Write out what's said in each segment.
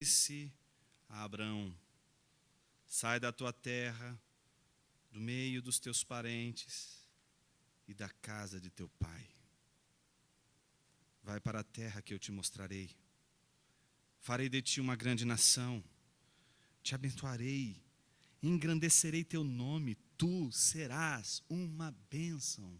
disse a Abrão: sai da tua terra, do meio dos teus parentes e da casa de teu pai. Vai para a terra que eu te mostrarei. Farei de ti uma grande nação, te abençoarei, engrandecerei teu nome, tu serás uma bênção.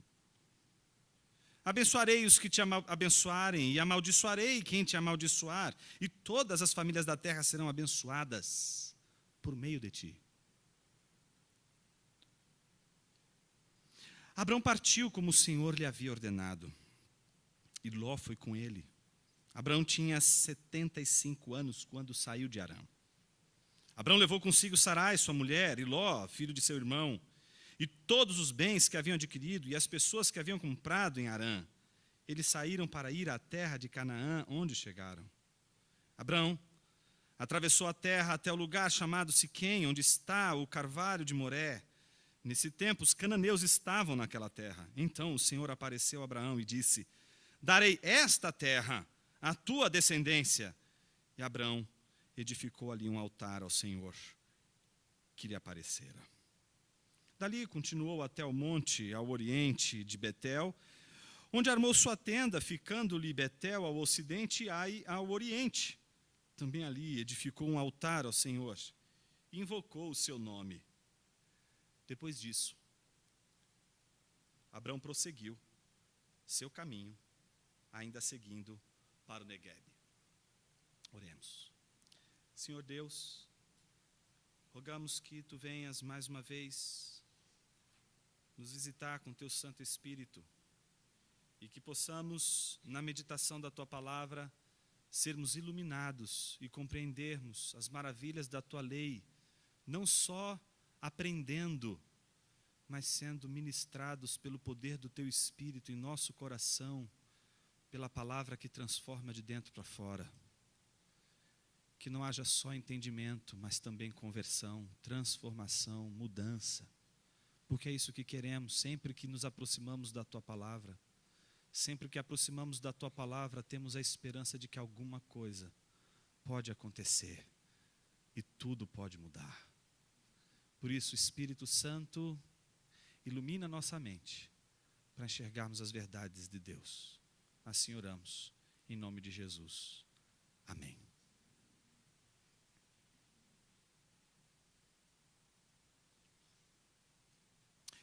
Abençoarei os que te abençoarem, e amaldiçoarei quem te amaldiçoar, e todas as famílias da terra serão abençoadas por meio de ti. Abrão partiu como o Senhor lhe havia ordenado, e Ló foi com ele. Abrão tinha 75 anos quando saiu de Harã. Abrão levou consigo Sarai, sua mulher, e Ló, filho de seu irmão, e todos os bens que haviam adquirido, e as pessoas que haviam comprado em Harã. Eles saíram para ir à terra de Canaã, onde chegaram. Abrão atravessou a terra até o lugar chamado Siquém, onde está o carvalho de Moré. Nesse tempo, os cananeus estavam naquela terra. Então o Senhor apareceu a Abraão e disse: darei esta terra à tua descendência. E Abrão edificou ali um altar ao Senhor que lhe aparecera. Dali continuou até o monte ao oriente de Betel, onde armou sua tenda, ficando-lhe Betel ao ocidente e Ai ao oriente. Também ali edificou um altar ao Senhor e invocou o seu nome. Depois disso, Abrão prosseguiu seu caminho, ainda seguindo para o Neguebe. Oremos. Senhor Deus, rogamos que Tu venhas mais uma vez nos visitar com Teu Santo Espírito e que possamos, na meditação da Tua palavra, sermos iluminados e compreendermos as maravilhas da Tua lei, não só aprendendo, mas sendo ministrados pelo poder do Teu Espírito em nosso coração, pela palavra que transforma de dentro para fora. Que não haja só entendimento, mas também conversão, transformação, mudança. Porque é isso que queremos, sempre que nos aproximamos da Tua palavra. Sempre que aproximamos da Tua palavra, temos a esperança de que alguma coisa pode acontecer e tudo pode mudar. Por isso, Espírito Santo, ilumina nossa mente para enxergarmos as verdades de Deus. Assim oramos, em nome de Jesus. Amém.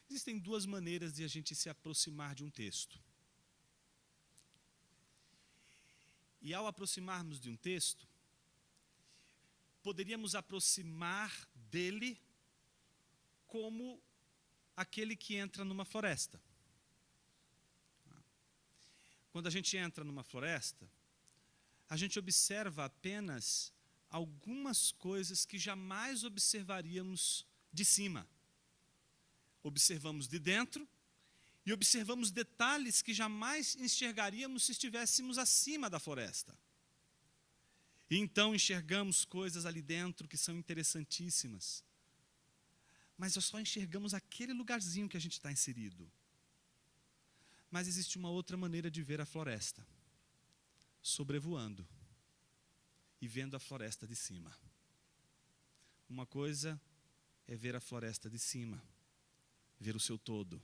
Existem duas maneiras de a gente se aproximar de um texto. E ao aproximarmos de um texto, poderíamos aproximar dele como aquele que entra numa floresta. Quando a gente entra numa floresta, a gente observa apenas algumas coisas que jamais observaríamos de cima. Observamos de dentro e observamos detalhes que jamais enxergaríamos se estivéssemos acima da floresta. E então enxergamos coisas ali dentro que são interessantíssimas. Mas nós só enxergamos aquele lugarzinho que a gente está inserido. Mas existe uma outra maneira de ver a floresta. Sobrevoando e vendo a floresta de cima. Uma coisa é ver a floresta de cima, ver o seu todo.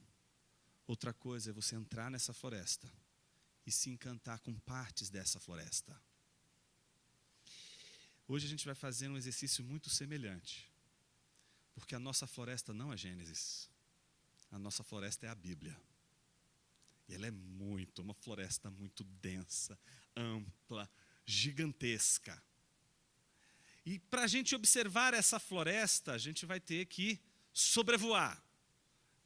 Outra coisa é você entrar nessa floresta e se encantar com partes dessa floresta. Hoje a gente vai fazer um exercício muito semelhante, porque a nossa floresta não é Gênesis, a nossa floresta é a Bíblia. E ela é uma floresta muito densa, ampla, gigantesca. E para a gente observar essa floresta, a gente vai ter que sobrevoar.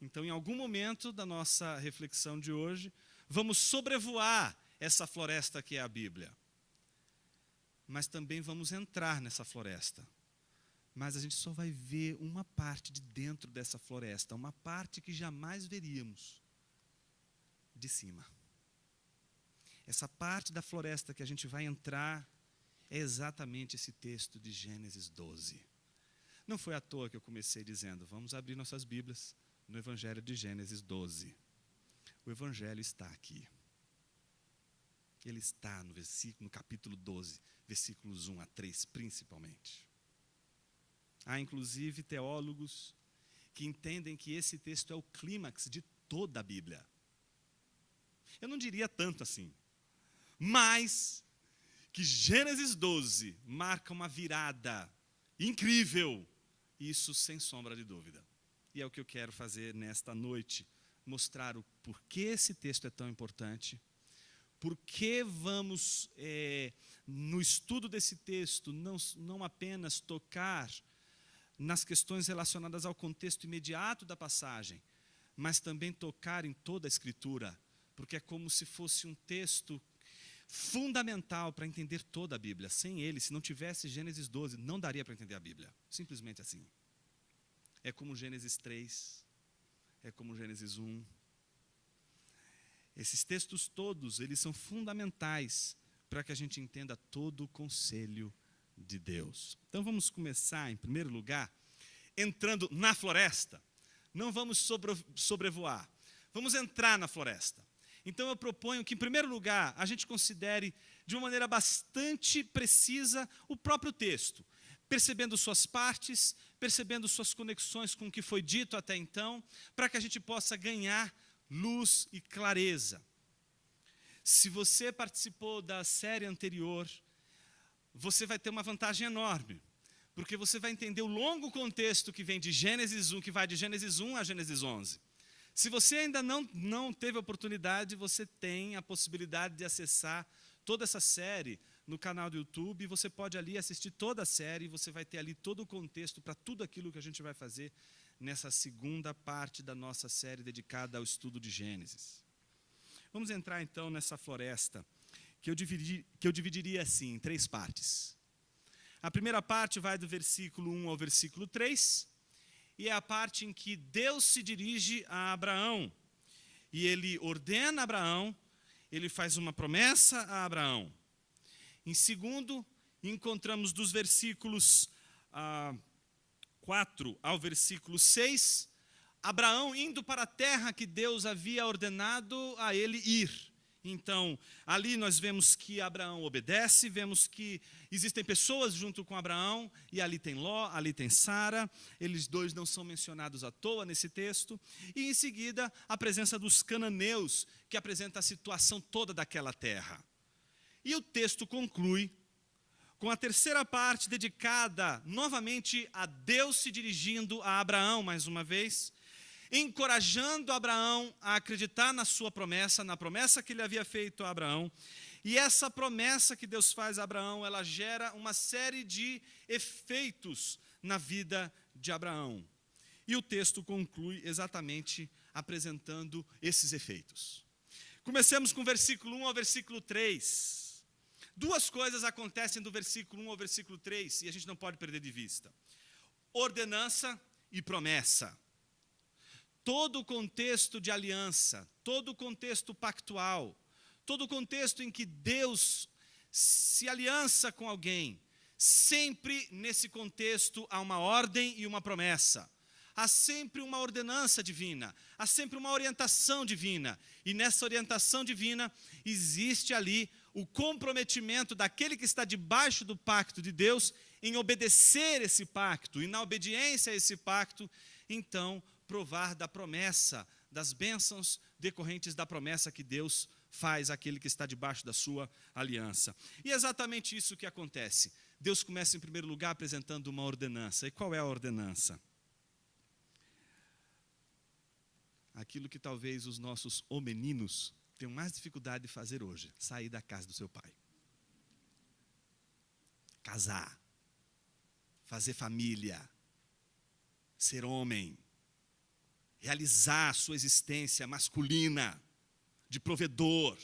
Então, em algum momento da nossa reflexão de hoje, vamos sobrevoar essa floresta que é a Bíblia. Mas também vamos entrar nessa floresta. Mas a gente só vai ver uma parte de dentro dessa floresta, uma parte que jamais veríamos de cima. Essa parte da floresta que a gente vai entrar é exatamente esse texto de Gênesis 12. Não foi à toa que eu comecei dizendo, vamos abrir nossas Bíblias no Evangelho de Gênesis 12. O Evangelho está aqui. Ele está no capítulo 12, versículos 1 a 3, principalmente. Há, inclusive, teólogos que entendem que esse texto é o clímax de toda a Bíblia. Eu não diria tanto assim, mas que Gênesis 12 marca uma virada incrível, isso sem sombra de dúvida. E é o que eu quero fazer nesta noite, mostrar o porquê esse texto é tão importante, porque vamos, no estudo desse texto, não apenas tocar nas questões relacionadas ao contexto imediato da passagem, mas também tocar em toda a Escritura, porque é como se fosse um texto fundamental para entender toda a Bíblia. Sem ele, se não tivesse Gênesis 12, não daria para entender a Bíblia, simplesmente assim. É como Gênesis 3, é como Gênesis 1. Esses textos todos, eles são fundamentais para que a gente entenda todo o conselho de Deus. Então vamos começar, em primeiro lugar, entrando na floresta. Não vamos sobrevoar, vamos entrar na floresta. Então eu proponho que, em primeiro lugar, a gente considere de uma maneira bastante precisa o próprio texto, percebendo suas partes, percebendo suas conexões com o que foi dito até então, para que a gente possa ganhar luz e clareza. Se você participou da série anterior, você vai ter uma vantagem enorme, porque você vai entender o longo contexto que vem de Gênesis 1, que vai de Gênesis 1 a Gênesis 11. Se você ainda não teve a oportunidade, você tem a possibilidade de acessar toda essa série no canal do YouTube, e você pode ali assistir toda a série, e você vai ter ali todo o contexto para tudo aquilo que a gente vai fazer nessa segunda parte da nossa série dedicada ao estudo de Gênesis. Vamos entrar então nessa floresta, que eu dividiria assim, em 3 partes. A primeira parte vai do versículo 1 ao versículo 3, e é a parte em que Deus se dirige a Abraão. E ele ordena a Abraão, ele faz uma promessa a Abraão. Em segundo, encontramos dos versículos 4 ao versículo 6, Abraão indo para a terra que Deus havia ordenado a ele ir. Então, ali nós vemos que Abraão obedece, vemos que existem pessoas junto com Abraão, e ali tem Ló, ali tem Sara, eles dois não são mencionados à toa nesse texto, e em seguida a presença dos cananeus, que apresenta a situação toda daquela terra. E o texto conclui com a terceira parte dedicada novamente a Deus se dirigindo a Abraão mais uma vez, encorajando Abraão a acreditar na sua promessa, na promessa que ele havia feito a Abraão. E essa promessa que Deus faz a Abraão, ela gera uma série de efeitos na vida de Abraão. E o texto conclui exatamente apresentando esses efeitos. Comecemos com o versículo 1 ao versículo 3. 2 coisas acontecem do versículo 1 ao versículo 3, e a gente não pode perder de vista: ordenança e promessa. Todo o contexto de aliança, todo o contexto pactual, todo o contexto em que Deus se aliança com alguém, sempre nesse contexto há uma ordem e uma promessa. Há sempre uma ordenança divina, há sempre uma orientação divina. E nessa orientação divina existe ali o comprometimento daquele que está debaixo do pacto de Deus em obedecer esse pacto, e na obediência a esse pacto, então, provar da promessa, das bênçãos decorrentes da promessa que Deus faz àquele que está debaixo da sua aliança. E é exatamente isso que acontece. Deus começa em primeiro lugar apresentando uma ordenança. E qual é a ordenança? Aquilo que talvez os nossos homeninos tenham mais dificuldade de fazer hoje: sair da casa do seu pai. Casar. Fazer família. Ser homem. Realizar a sua existência masculina, de provedor,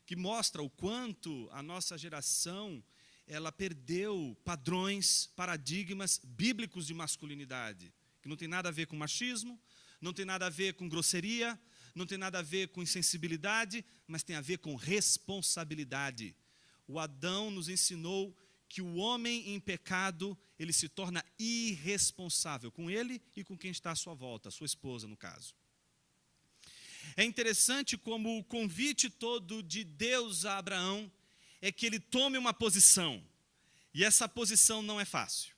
que mostra o quanto a nossa geração, ela perdeu padrões, paradigmas bíblicos de masculinidade, que não tem nada a ver com machismo, não tem nada a ver com grosseria, não tem nada a ver com insensibilidade, mas tem a ver com responsabilidade. O Adão nos ensinou que o homem em pecado, ele se torna irresponsável com ele e com quem está à sua volta, a sua esposa no caso. É interessante como o convite todo de Deus a Abraão é que ele tome uma posição. E essa posição não é fácil.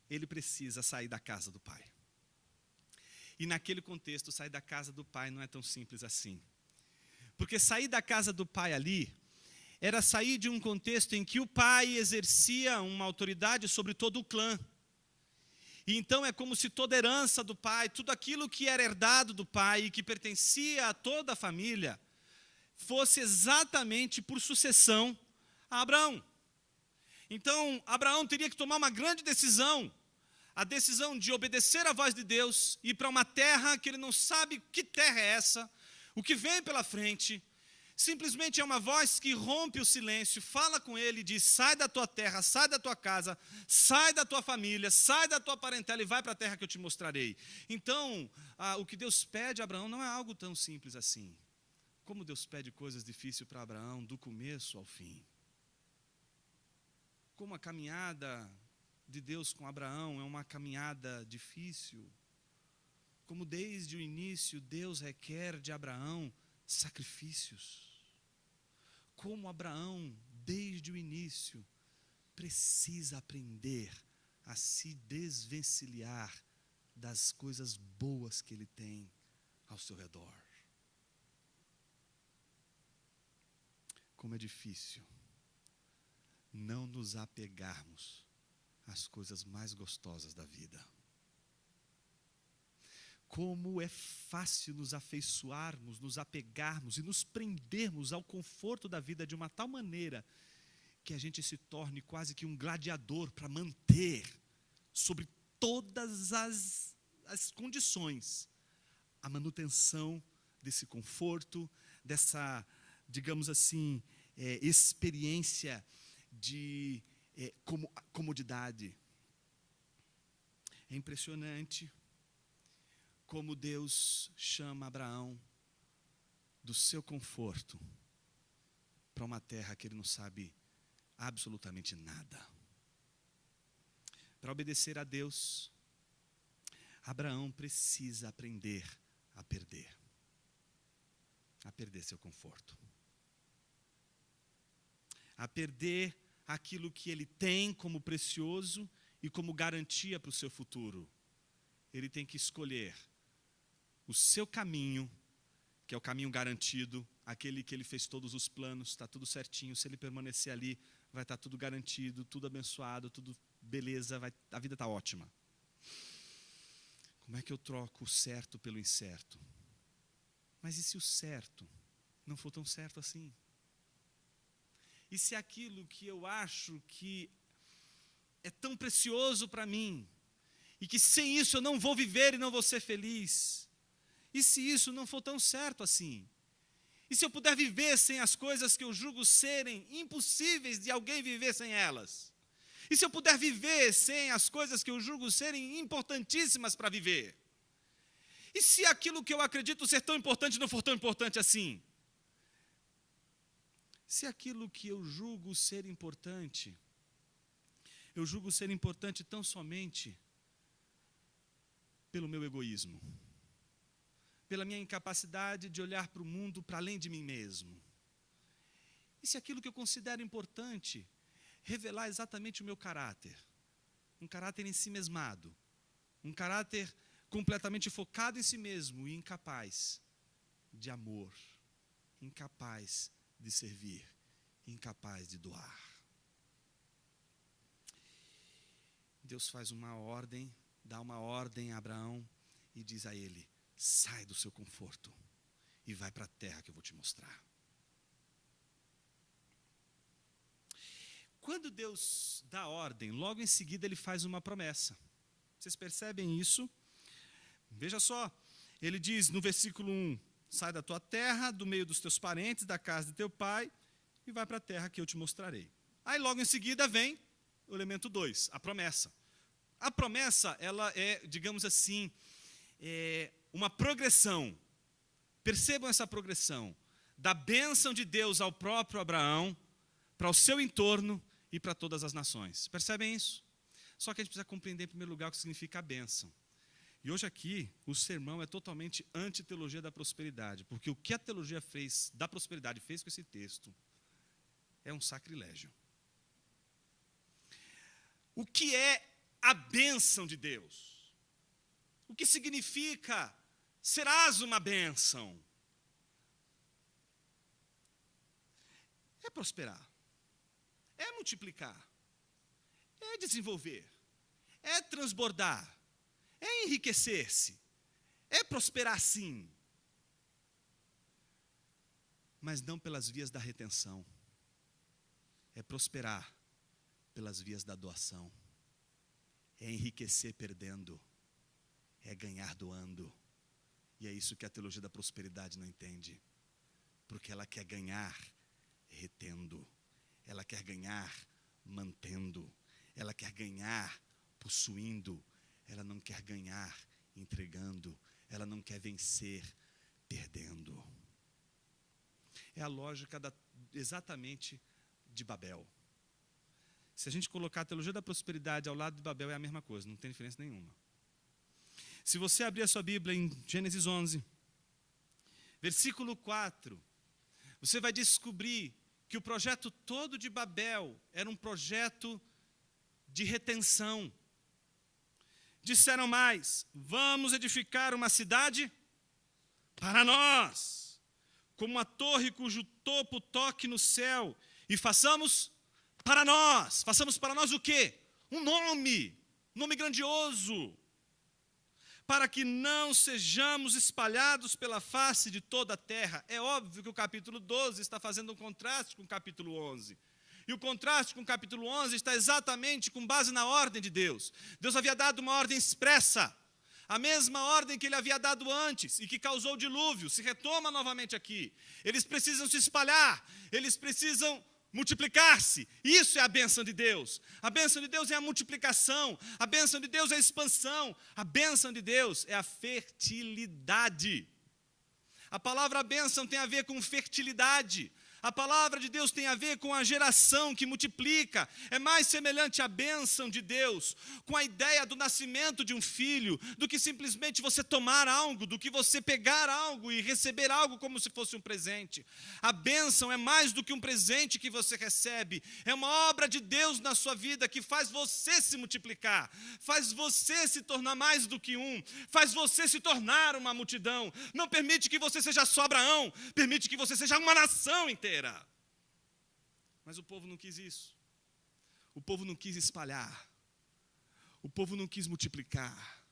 Ele precisa sair da casa do pai. E naquele contexto, sair da casa do pai não é tão simples assim. Porque sair da casa do pai ali era sair de um contexto em que o pai exercia uma autoridade sobre todo o clã. E então é como se toda herança do pai, tudo aquilo que era herdado do pai e que pertencia a toda a família, fosse exatamente por sucessão a Abraão. Então, Abraão teria que tomar uma grande decisão, a decisão de obedecer à voz de Deus, ir para uma terra que ele não sabe que terra é essa, o que vem pela frente. Simplesmente é uma voz que rompe o silêncio, fala com ele e diz: sai da tua terra, sai da tua casa, sai da tua família, sai da tua parentela e vai para a terra que eu te mostrarei. Então, o que Deus pede a Abraão não é algo tão simples assim. Como Deus pede coisas difíceis para Abraão do começo ao fim. Como a caminhada de Deus com Abraão é uma caminhada difícil. Como desde o início Deus requer de Abraão sacrifícios. Como Abraão, desde o início, precisa aprender a se desvencilhar das coisas boas que ele tem ao seu redor. Como é difícil não nos apegarmos às coisas mais gostosas da vida. Como é fácil nos afeiçoarmos, nos apegarmos e nos prendermos ao conforto da vida de uma tal maneira que a gente se torne quase que um gladiador para manter sobre todas as condições a manutenção desse conforto, dessa, digamos assim, experiência de comodidade. É impressionante como Deus chama Abraão do seu conforto para uma terra que ele não sabe absolutamente nada. Para obedecer a Deus, Abraão precisa aprender a perder seu conforto, a perder aquilo que ele tem como precioso e como garantia para o seu futuro. Ele tem que escolher o seu caminho, que é o caminho garantido, aquele que ele fez todos os planos, está tudo certinho, se ele permanecer ali, vai estar tudo garantido, tudo abençoado, tudo beleza, a vida está ótima. Como é que eu troco o certo pelo incerto? Mas e se o certo não for tão certo assim? E se aquilo que eu acho que é tão precioso para mim, e que sem isso eu não vou viver e não vou ser feliz, e se isso não for tão certo assim? E se eu puder viver sem as coisas que eu julgo serem impossíveis de alguém viver sem elas? E se eu puder viver sem as coisas que eu julgo serem importantíssimas para viver? E se aquilo que eu acredito ser tão importante não for tão importante assim? Se aquilo que eu julgo ser importante tão somente pelo meu egoísmo, pela minha incapacidade de olhar para o mundo para além de mim mesmo. E se aquilo que eu considero importante revelar exatamente o meu caráter, um caráter ensimesmado, um caráter completamente focado em si mesmo e incapaz de amor, incapaz de servir, incapaz de doar. Deus faz uma ordem, dá uma ordem a Abraão e diz a ele: sai do seu conforto e vai para a terra que eu vou te mostrar. Quando Deus dá ordem, logo em seguida ele faz uma promessa. Vocês percebem isso? Veja só, ele diz no versículo 1, sai da tua terra, do meio dos teus parentes, da casa de teu pai, e vai para a terra que eu te mostrarei. Aí logo em seguida vem o elemento 2, a promessa. A promessa, ela é, digamos assim, uma progressão. Percebam essa progressão da bênção de Deus ao próprio Abraão, para o seu entorno e para todas as nações. Percebem isso? Só que a gente precisa compreender em primeiro lugar o que significa a bênção. E hoje aqui, o sermão é totalmente anti-teologia da prosperidade, porque o que a teologia da prosperidade fez com esse texto é um sacrilégio. O que é a bênção de Deus? O que significa serás uma bênção? É prosperar, é multiplicar, é desenvolver, é transbordar, é enriquecer-se, é prosperar sim, mas não pelas vias da retenção, é prosperar pelas vias da doação, é enriquecer perdendo, é ganhar doando, e é isso que a teologia da prosperidade não entende, porque ela quer ganhar retendo, ela quer ganhar mantendo, ela quer ganhar possuindo, ela não quer ganhar entregando, ela não quer vencer perdendo. É a lógica exatamente de Babel. Se a gente colocar a teologia da prosperidade ao lado de Babel, é a mesma coisa, não tem diferença nenhuma. Se você abrir a sua Bíblia em Gênesis 11, versículo 4, você vai descobrir que o projeto todo de Babel era um projeto de retenção. Disseram mais: vamos edificar uma cidade para nós, como uma torre cujo topo toque no céu, e façamos para nós o quê? Um nome grandioso, para que não sejamos espalhados pela face de toda a terra. É óbvio que o capítulo 12 está fazendo um contraste com o capítulo 11. E o contraste com o capítulo 11 está exatamente com base na ordem de Deus. Deus havia dado uma ordem expressa, a mesma ordem que ele havia dado antes e que causou o dilúvio, se retoma novamente aqui. Eles precisam se espalhar, eles precisam multiplicar-se. Isso é a bênção de Deus. A bênção de Deus é a multiplicação, a bênção de Deus é a expansão, a bênção de Deus é a fertilidade. A palavra bênção tem a ver com fertilidade. A palavra de Deus tem a ver com a geração que multiplica. É mais semelhante à bênção de Deus, com a ideia do nascimento de um filho, do que simplesmente você tomar algo, do que você pegar algo e receber algo como se fosse um presente. A bênção é mais do que um presente que você recebe. É uma obra de Deus na sua vida que faz você se multiplicar, faz você se tornar mais do que um, faz você se tornar uma multidão. Não permite que você seja só Abraão, permite que você seja uma nação inteira. Mas o povo não quis isso. O povo não quis espalhar. O povo não quis multiplicar.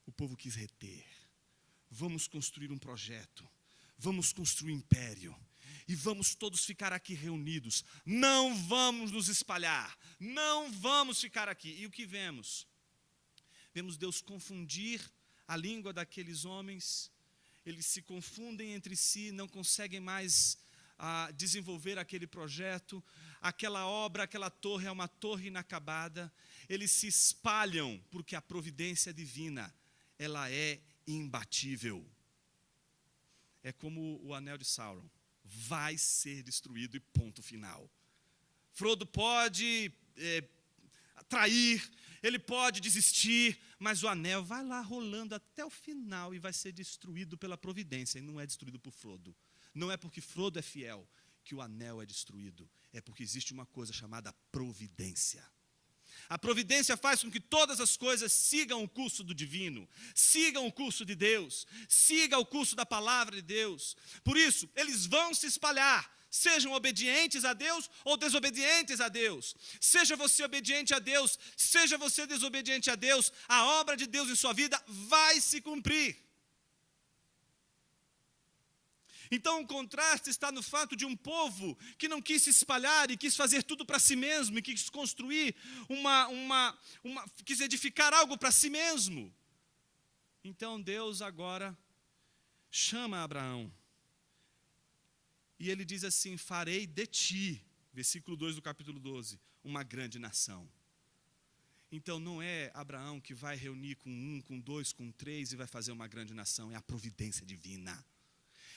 O povo quis reter. Vamos construir um projeto. Vamos construir um império. E vamos todos ficar aqui reunidos. Não vamos nos espalhar. Não vamos ficar aqui. E o que vemos? Vemos Deus confundir a língua daqueles homens. Eles se confundem entre si, não conseguem mais a desenvolver aquele projeto, aquela obra, aquela torre é uma torre inacabada. Eles se espalham porque a providência divina, ela é imbatível. É como o anel de Sauron, vai ser destruído e ponto final. Frodo pode trair, ele pode desistir, mas o anel vai lá rolando até o final e vai ser destruído pela providência, e não é destruído por Frodo. Não é porque Frodo é fiel que o anel é destruído. É porque existe uma coisa chamada providência. A providência faz com que todas as coisas sigam o curso do divino, sigam o curso de Deus, sigam o curso da palavra de Deus. Por isso, eles vão se espalhar, sejam obedientes a Deus ou desobedientes a Deus. Seja você obediente a Deus, seja você desobediente a Deus, a obra de Deus em sua vida vai se cumprir. Então o contraste está no fato de um povo que não quis se espalhar e quis fazer tudo para si mesmo, e quis construir quis edificar algo para si mesmo. Então Deus agora chama Abraão. E ele diz assim: farei de ti, versículo 2 do capítulo 12, uma grande nação. Então não é Abraão que vai reunir com 1, com 2, com 3 e vai fazer uma grande nação, é a providência divina.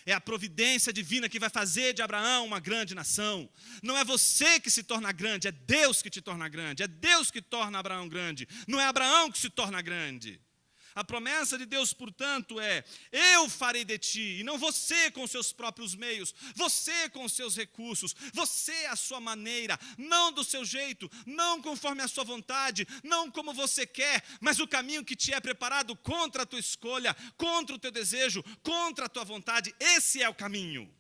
É a providência divina que vai fazer de Abraão uma grande nação. Não é você que se torna grande, é Deus que te torna grande. É Deus que torna Abraão grande. Não é Abraão que se torna grande. A promessa de Deus, portanto, é: eu farei de ti, e não você com seus próprios meios, você com os seus recursos, você à sua maneira, não do seu jeito, não conforme a sua vontade, não como você quer, mas o caminho que te é preparado contra a tua escolha, contra o teu desejo, contra a tua vontade. Esse é o caminho.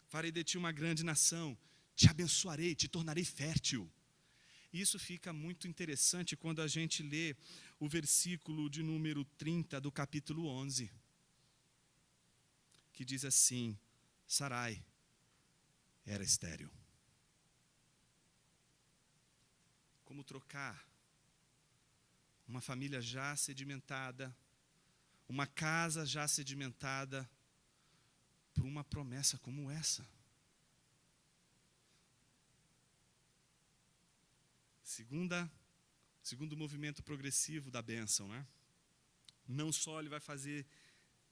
Farei de ti uma grande nação, te abençoarei, te tornarei fértil. E isso fica muito interessante quando a gente lê o versículo de número 30 do capítulo 11, que diz assim: Sarai era estéril. Como trocar uma família já sedimentada, uma casa já sedimentada, por uma promessa como essa? Segundo movimento progressivo da bênção, né? Não só ele vai fazer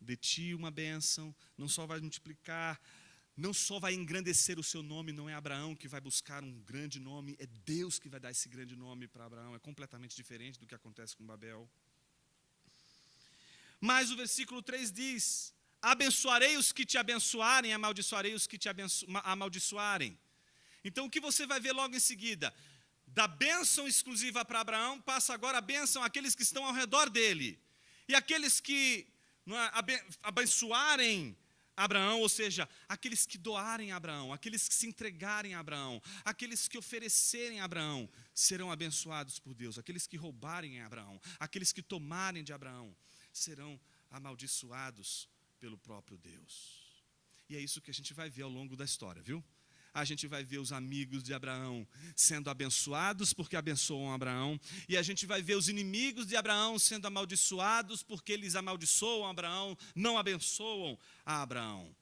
de ti uma bênção, não só vai multiplicar, não só vai engrandecer o seu nome, não é Abraão que vai buscar um grande nome, é Deus que vai dar esse grande nome para Abraão, é completamente diferente do que acontece com Babel. Mas o versículo 3 diz: abençoarei os que te abençoarem, amaldiçoarei os que te amaldiçoarem. Então o que você vai ver logo em seguida? Da bênção exclusiva para Abraão, passa agora a bênção àqueles que estão ao redor dele. E aqueles que abençoarem Abraão, ou seja, aqueles que doarem a Abraão, aqueles que se entregarem a Abraão, aqueles que oferecerem a Abraão, serão abençoados por Deus. Aqueles que roubarem a Abraão, aqueles que tomarem de Abraão, serão amaldiçoados pelo próprio Deus. E é isso que a gente vai ver ao longo da história, viu? A gente vai ver os amigos de Abraão sendo abençoados porque abençoam Abraão, e a gente vai ver os inimigos de Abraão sendo amaldiçoados porque eles amaldiçoam Abraão, não abençoam a Abraão.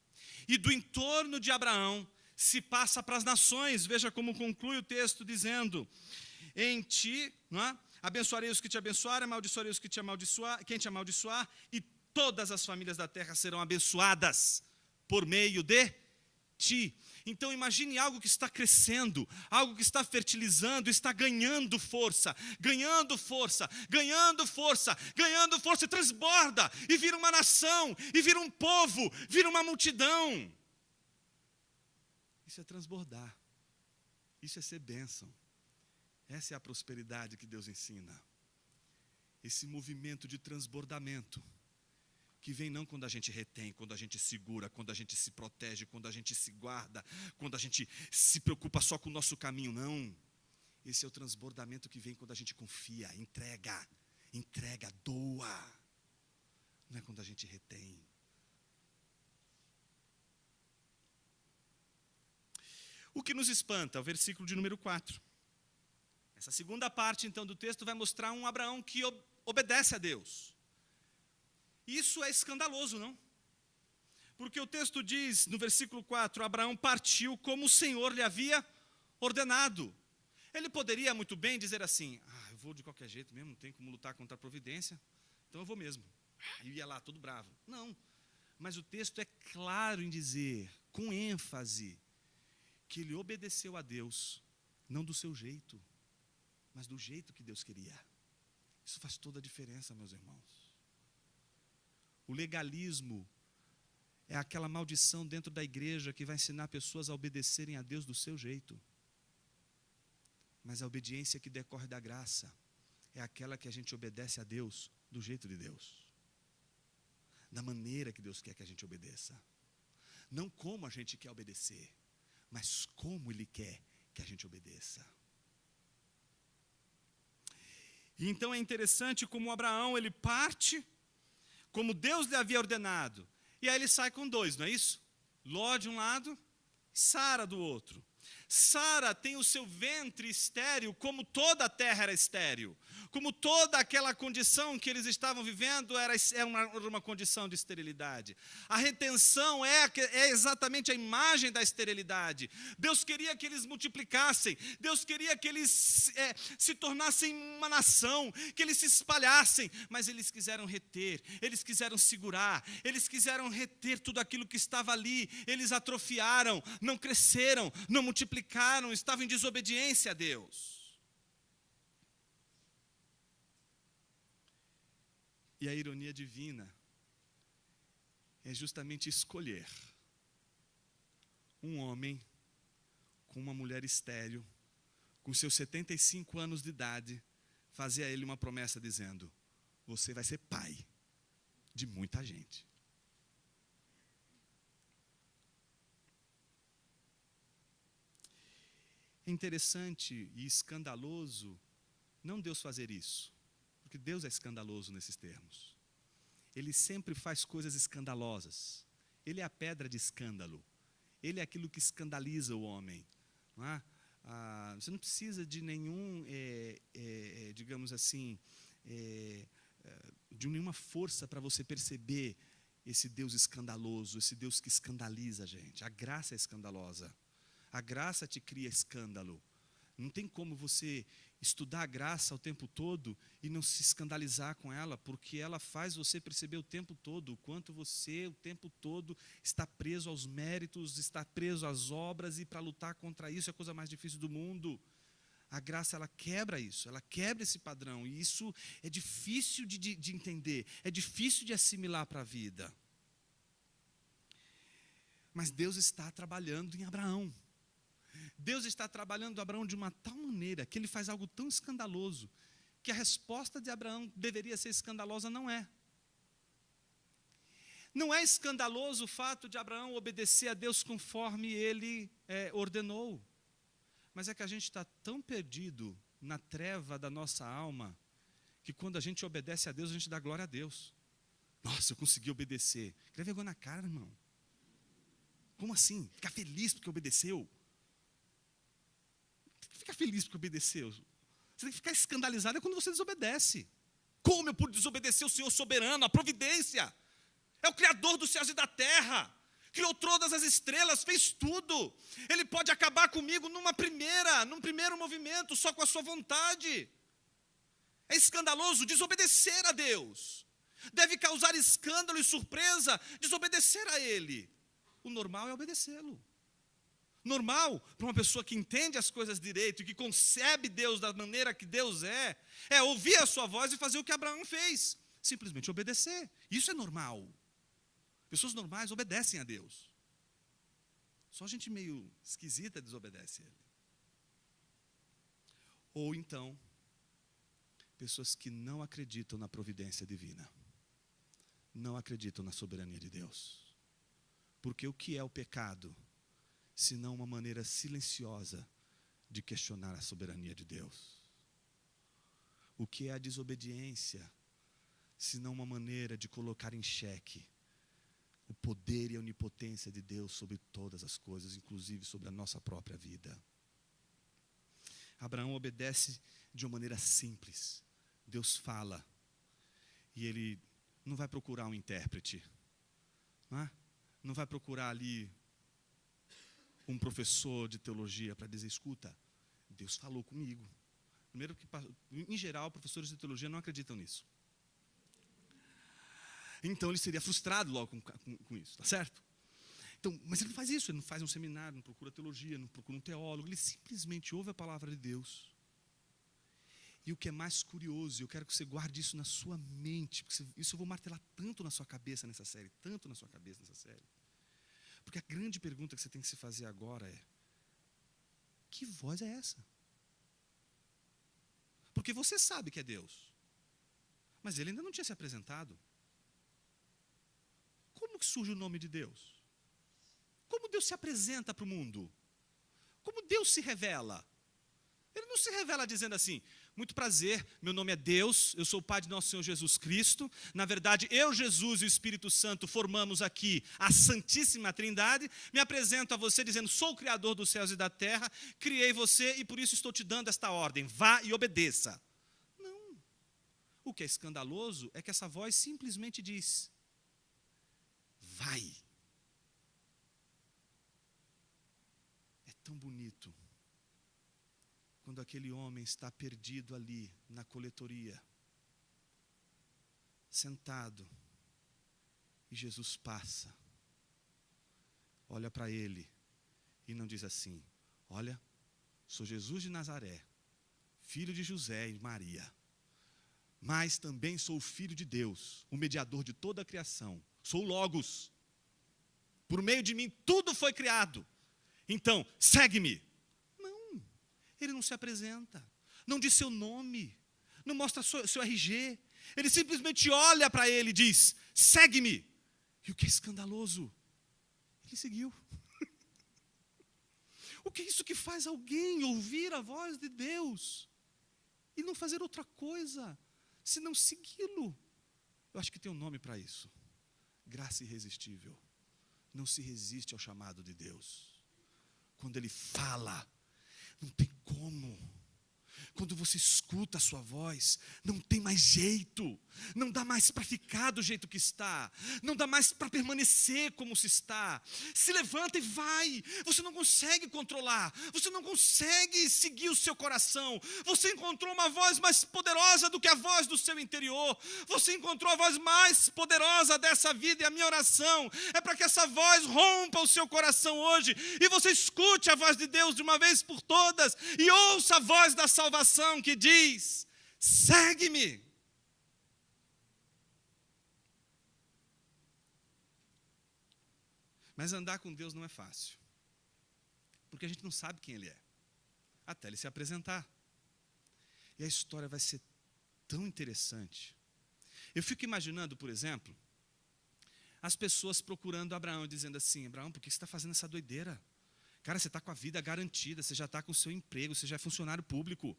E do entorno de Abraão se passa para as nações. Veja como conclui o texto dizendo: em ti, não é? Abençoarei os que te abençoarem, amaldiçoarei os que te amaldiçoar, quem te amaldiçoar, e todas as famílias da terra serão abençoadas por meio de ti. Então imagine algo que está crescendo, algo que está fertilizando, está ganhando força, ganhando força, ganhando força, ganhando força, e transborda, e vira uma nação, e vira um povo, vira uma multidão. Isso é transbordar, isso é ser bênção. Essa é a prosperidade que Deus ensina. Esse movimento de transbordamento, que vem não quando a gente retém, quando a gente segura, quando a gente se protege, quando a gente se guarda, quando a gente se preocupa só com o nosso caminho, não. Esse é o transbordamento que vem quando a gente confia, entrega, doa. Não é quando a gente retém. O que nos espanta, o versículo de número 4. Essa segunda parte, então, do texto vai mostrar um Abraão que obedece a Deus. Isso é escandaloso, não? Porque o texto diz, no versículo 4, Abraão partiu como o Senhor lhe havia ordenado. Ele poderia muito bem dizer assim: eu vou de qualquer jeito mesmo, não tem como lutar contra a providência, então eu vou mesmo. E ia lá todo bravo. Não, mas o texto é claro em dizer, com ênfase, que ele obedeceu a Deus, não do seu jeito, mas do jeito que Deus queria. Isso faz toda a diferença, meus irmãos. O legalismo é aquela maldição dentro da igreja que vai ensinar pessoas a obedecerem a Deus do seu jeito. Mas a obediência que decorre da graça é aquela que a gente obedece a Deus do jeito de Deus, da maneira que Deus quer que a gente obedeça. Não como a gente quer obedecer, mas como Ele quer que a gente obedeça. E então é interessante como Abraão, ele parte como Deus lhe havia ordenado. E aí ele sai com dois, não é isso? Ló de um lado, Sara do outro. Sara tem o seu ventre estéril, como toda a terra era estéril. Como toda aquela condição que eles estavam vivendo era uma condição de esterilidade. A retenção é exatamente a imagem da esterilidade. Deus queria que eles multiplicassem. Deus queria que eles se tornassem uma nação, que eles se espalhassem. Mas eles quiseram reter, eles quiseram segurar, eles quiseram reter tudo aquilo que estava ali. Eles atrofiaram, não cresceram, não multiplicaram, estavam em desobediência a Deus. E a ironia divina é justamente escolher um homem com uma mulher estéril, com seus 75 anos de idade, fazer a ele uma promessa dizendo: você vai ser pai de muita gente. É interessante e escandaloso não Deus fazer isso, porque Deus é escandaloso nesses termos. Ele sempre faz coisas escandalosas. Ele é a pedra de escândalo. Ele é aquilo que escandaliza o homem. Não é? Você não precisa de nenhum, digamos assim, de nenhuma força para você perceber esse Deus escandaloso, esse Deus que escandaliza a gente. A graça é escandalosa. A graça te cria escândalo. Não tem como você estudar a graça o tempo todo e não se escandalizar com ela, porque ela faz você perceber o tempo todo o quanto você, o tempo todo, está preso aos méritos, está preso às obras, e para lutar contra isso é a coisa mais difícil do mundo. A graça, ela quebra isso, ela quebra esse padrão, e isso é difícil de entender, é difícil de assimilar para a vida. Mas Deus está trabalhando em Abraão. Deus está trabalhando Abraão de uma tal maneira que ele faz algo tão escandaloso que a resposta de Abraão deveria ser escandalosa, não é. Não é escandaloso o fato de Abraão obedecer a Deus conforme ele ordenou. Mas é que a gente está tão perdido na treva da nossa alma que quando a gente obedece a Deus, a gente dá glória a Deus. Nossa, eu consegui obedecer. Quer vergonha na cara, irmão? Como assim? Ficar feliz porque obedeceu? Fica feliz porque obedeceu. Você tem que ficar escandalizado quando você desobedece. Como eu pude desobedecer o Senhor soberano, a providência? É o Criador dos céus e da terra. Criou todas as estrelas, fez tudo. Ele pode acabar comigo num primeiro movimento, só com a sua vontade. É escandaloso desobedecer a Deus. Deve causar escândalo e surpresa desobedecer a Ele. O normal é obedecê-lo. Normal, para uma pessoa que entende as coisas direito e que concebe Deus da maneira que Deus é ouvir a sua voz e fazer o que Abraão fez, simplesmente obedecer. Isso é normal. Pessoas normais obedecem a Deus. Só gente meio esquisita desobedece a Ele. Ou então, pessoas que não acreditam na providência divina, não acreditam na soberania de Deus. Porque o que é o pecado, senão uma maneira silenciosa de questionar a soberania de Deus? O que é a desobediência, senão uma maneira de colocar em xeque o poder e a onipotência de Deus sobre todas as coisas, inclusive sobre a nossa própria vida? Abraão obedece de uma maneira simples. Deus fala, e ele não vai procurar um intérprete, não vai procurar ali um professor de teologia para dizer: escuta, Deus falou comigo. Primeiro que, em geral, professores de teologia não acreditam nisso. Então ele seria frustrado logo com isso, tá certo? Então, mas ele não faz isso, ele não faz um seminário, não procura teologia, não procura um teólogo, ele simplesmente ouve a palavra de Deus. E o que é mais curioso, eu quero que você guarde isso na sua mente, porque isso eu vou martelar tanto na sua cabeça nessa série, porque a grande pergunta que você tem que se fazer agora é: que voz é essa? Porque você sabe que é Deus, mas Ele ainda não tinha se apresentado. Como que surge o nome de Deus? Como Deus se apresenta para o mundo? Como Deus se revela? Ele não se revela dizendo assim: muito prazer, meu nome é Deus, eu sou o Pai de nosso Senhor Jesus Cristo. Na verdade, eu, Jesus e o Espírito Santo formamos aqui a Santíssima Trindade. Me apresento a você dizendo: sou o Criador dos céus e da terra, criei você e por isso estou te dando esta ordem: vá e obedeça. Não. O que é escandaloso é que essa voz simplesmente diz: vai. É tão bonito quando aquele homem está perdido ali na coletoria, sentado, e Jesus passa, olha para ele e não diz assim: olha, sou Jesus de Nazaré, filho de José e Maria, mas também sou o Filho de Deus, o mediador de toda a criação. Sou o Logos. Por meio de mim tudo foi criado. Então, segue-me. Não, ele não se apresenta, não diz seu nome, não mostra seu RG. Ele simplesmente olha para ele e diz, segue-me. E o que é escandaloso? Ele seguiu. O que é isso que faz alguém ouvir a voz de Deus e não fazer outra coisa, senão segui-lo? Eu acho que tem um nome para isso. Graça irresistível. Não se resiste ao chamado de Deus. Quando Ele fala, não tem como. Quando você escuta a sua voz, não tem mais jeito. Não dá mais para ficar do jeito que está. Não dá mais para permanecer como se está. Se levanta e vai. Você não consegue controlar. Você não consegue seguir o seu coração. Você encontrou uma voz mais poderosa do que a voz do seu interior. Você encontrou a voz mais poderosa dessa vida. E a minha oração é para que essa voz rompa o seu coração hoje. E você escute a voz de Deus de uma vez por todas. E ouça a voz da salvação que diz, segue-me. Mas andar com Deus não é fácil, porque a gente não sabe quem Ele é, até Ele se apresentar. E a história vai ser tão interessante. Eu fico imaginando, por exemplo, as pessoas procurando Abraão, dizendo assim, Abraão, por que você está fazendo essa doideira? Cara, você está com a vida garantida, você já está com o seu emprego, você já é funcionário público.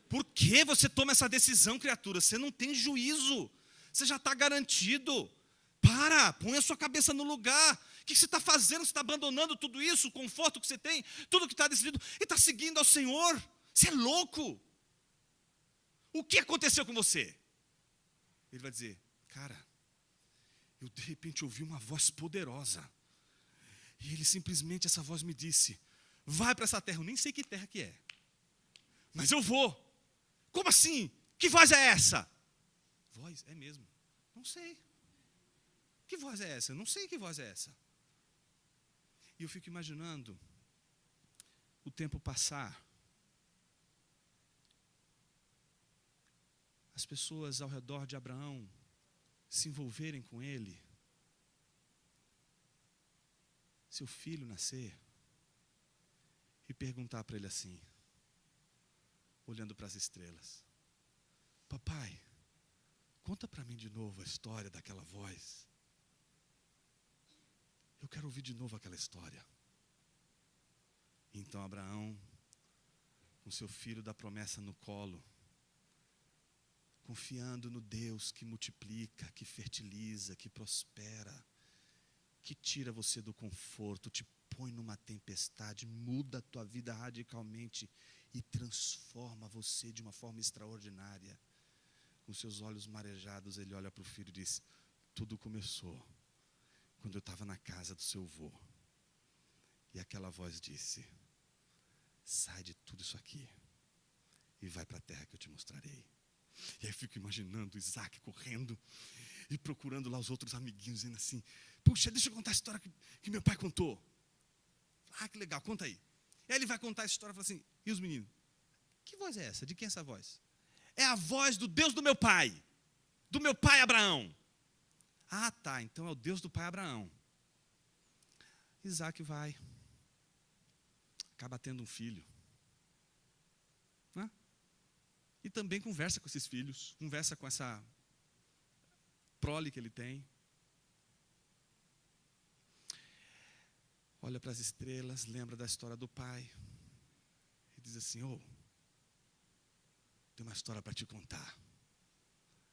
Por que você toma essa decisão, criatura? Você não tem juízo, você já está garantido. Põe a sua cabeça no lugar. O que você está fazendo? Você está abandonando tudo isso, o conforto que você tem, tudo que está decidido, e está seguindo ao Senhor. Você é louco. O que aconteceu com você? Ele vai dizer, cara, eu de repente ouvi uma voz poderosa. E ele simplesmente, essa voz me disse, vai para essa terra. Eu nem sei que terra que é, mas eu vou. Como assim? Que voz é essa? Voz? É mesmo? Não sei. Que voz é essa? Eu não sei que voz é essa. E eu fico imaginando o tempo passar. As pessoas ao redor de Abraão se envolverem com ele. Seu filho nascer. E perguntar para ele assim, olhando para as estrelas, papai, conta para mim de novo a história daquela voz. Eu quero ouvir de novo aquela história. Então Abraão, com seu filho da promessa no colo, confiando no Deus que multiplica, que fertiliza, que prospera, que tira você do conforto, te põe numa tempestade, muda a tua vida radicalmente e transforma você de uma forma extraordinária. Com seus olhos marejados, ele olha para o filho e diz, tudo começou quando eu estava na casa do seu avô. E aquela voz disse, sai de tudo isso aqui e vai para a terra que eu te mostrarei. E aí eu fico imaginando Isaac correndo e procurando lá os outros amiguinhos, dizendo assim, puxa, deixa eu contar a história que meu pai contou. Ah, que legal, conta aí. E aí ele vai contar a história e fala assim, e os meninos? Que voz é essa? De quem é essa voz? É a voz do Deus do meu pai Abraão. Ah, tá, então é o Deus do pai Abraão. Isaac vai, acaba tendo um filho. Né? E também conversa com esses filhos, conversa com essa prole que ele tem. Olha para as estrelas, lembra da história do pai. E diz assim, tem uma história para te contar.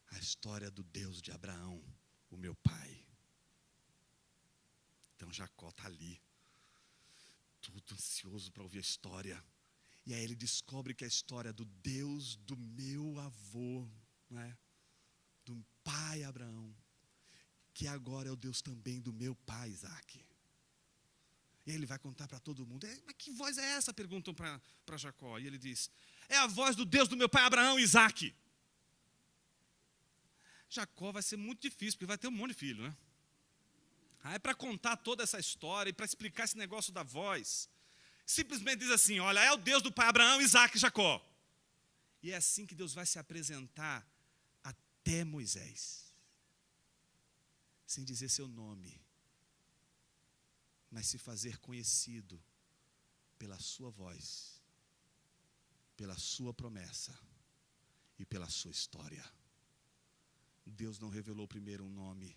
A história do Deus de Abraão, o meu pai. Então Jacó está ali, tudo ansioso para ouvir a história. E aí ele descobre que é a história do Deus do meu avô, né? Do pai Abraão, que agora é o Deus também do meu pai Isaac. E ele vai contar para todo mundo. Mas que voz é essa? Perguntam para Jacó. E ele diz, é a voz do Deus do meu pai Abraão e Isaac. Jacó vai ser muito difícil, porque vai ter um monte de filho, né? Aí para contar toda essa história e para explicar esse negócio da voz, simplesmente diz assim, olha, é o Deus do pai Abraão, Isaac e Jacó. E é assim que Deus vai se apresentar até Moisés. Sem dizer seu nome, mas se fazer conhecido pela sua voz, pela sua promessa e pela sua história. Deus não revelou primeiro um nome,